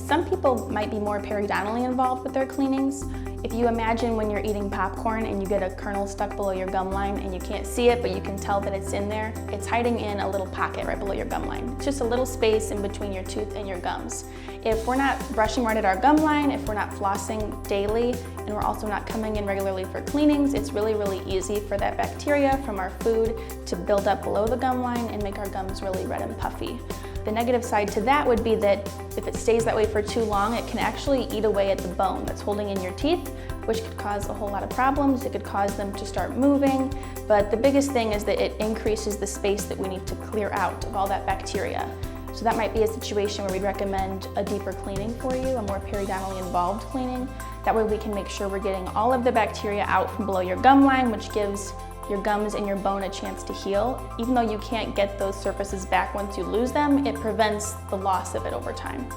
Some people might be more periodontally involved with their cleanings. If you imagine when you're eating popcorn and you get a kernel stuck below your gum line and you can't see it, but you can tell that it's in there, it's hiding in a little pocket right below your gum line. It's just a little space in between your tooth and your gums. If we're not brushing right at our gum line, if we're not flossing daily, and we're also not coming in regularly for cleanings, it's really, really easy for that bacteria from our food to build up below the gum line and make our gums really red and puffy. The negative side to that would be that if it stays that way for too long, it can actually eat away at the bone that's holding in your teeth, which could cause a whole lot of problems. It could cause them to start moving, but the biggest thing is that it increases the space that we need to clear out of all that bacteria. So that might be a situation where we'd recommend a deeper cleaning for you, a more periodontally involved cleaning. That way we can make sure we're getting all of the bacteria out from below your gum line, which gives your gums and your bone a chance to heal. Even though you can't get those surfaces back once you lose them, it prevents the loss of it over time.